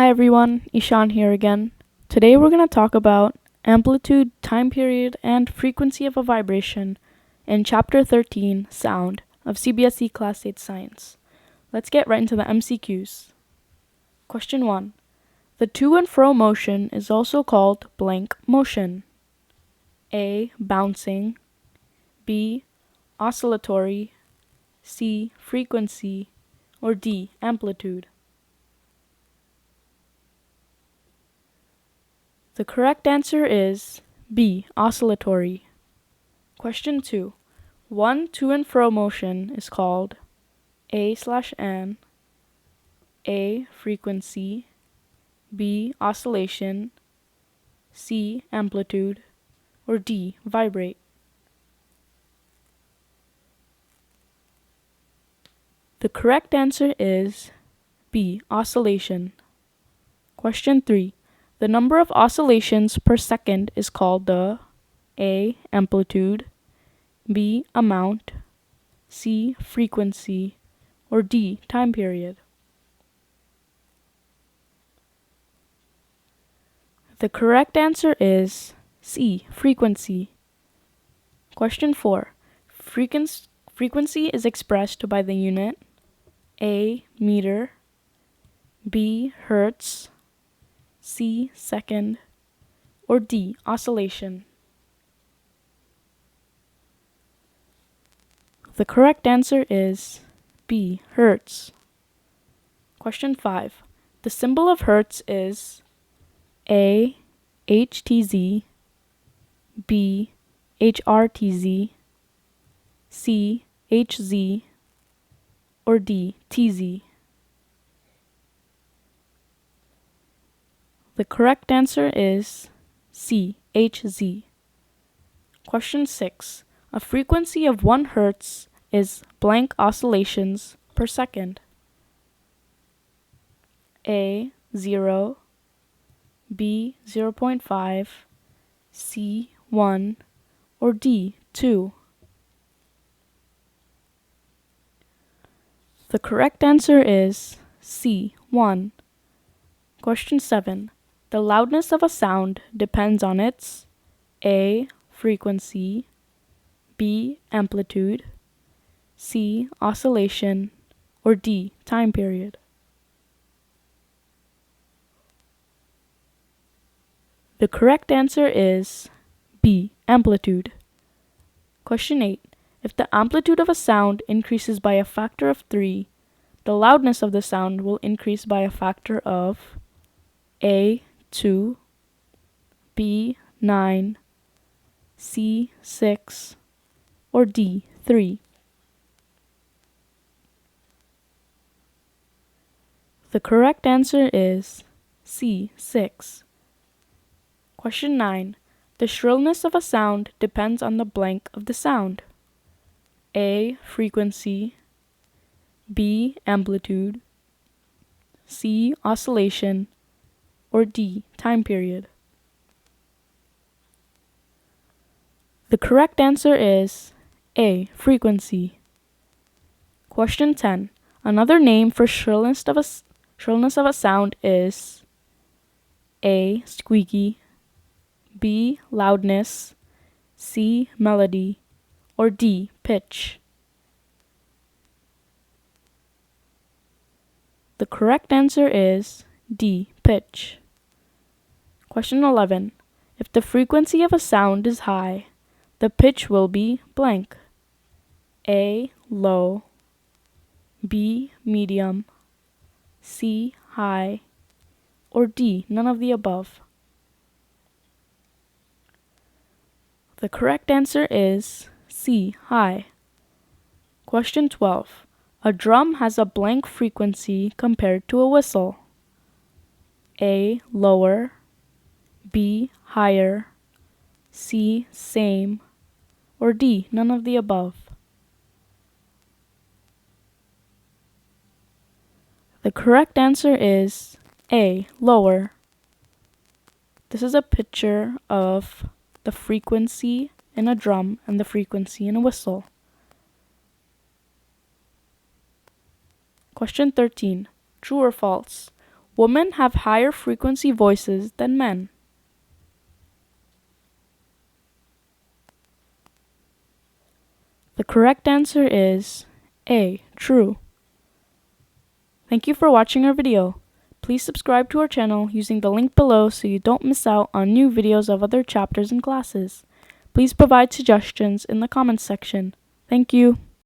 Hi everyone, Ishan here again. Today we're going to talk about amplitude, time period, and frequency of a vibration in Chapter 13, Sound, of CBSE Class 8 Science. Let's get right into the MCQs. Question 1. The to and fro motion is also called blank motion. A. Bouncing. B. Oscillatory. C. Frequency. Or D. Amplitude. The correct answer is B. Oscillatory. Question 2. One to and fro motion is called A/N, A. Frequency, B. Oscillation, C. Amplitude, or D. Vibrate. The correct answer is B. Oscillation. Question 3. The number of oscillations per second is called the A. Amplitude, B. Amount, C. Frequency, or D. Time period. The correct answer is C. Frequency. Question 4. Frequency is expressed by the unit A. Meter, B. Hertz, C. Second, or D. Oscillation. The correct answer is B. Hertz. Question 5. The symbol of Hertz is A. HTZ, B. HRTZ, C. HZ, or D. TZ. The correct answer is C. HZ. Question 6. A frequency of 1 Hertz is blank oscillations per second. A. 0, B. 0.5, C. 1, or D. 2. The correct answer is C. 1. Question 7. The loudness of a sound depends on its A. Frequency, B. Amplitude, C. Oscillation, or D. Time period. The correct answer is B. Amplitude. Question 8. If the amplitude of a sound increases by a factor of 3, the loudness of the sound will increase by a factor of A. 2, B. 9, C. 6, or D. 3. The correct answer is C. 6. Question 9. The shrillness of a sound depends on the blank of the sound. A. Frequency, B. Amplitude, C. Oscillation, or D. Time period. The correct answer is A. Frequency. Question 10. Another name for shrillness of a sound is A. Squeaky, B. Loudness, C. Melody, or D. Pitch. The correct answer is D. Pitch. Question 11. If the frequency of a sound is high, the pitch will be blank. A. Low, B. Medium, C. High, or D. None of the above. The correct answer is C. High. Question 12. A drum has a blank frequency compared to a whistle. A. Lower, B. Higher, C. Same, or D. None of the above. The correct answer is A. Lower. This is a picture of the frequency in a drum and the frequency in a whistle. Question 13. True or false? Women have higher frequency voices than men. The correct answer is A, true. Thank you for watching our video. Please subscribe to our channel using the link below so you don't miss out on new videos of other chapters and classes. Please provide suggestions in the comments section. Thank you.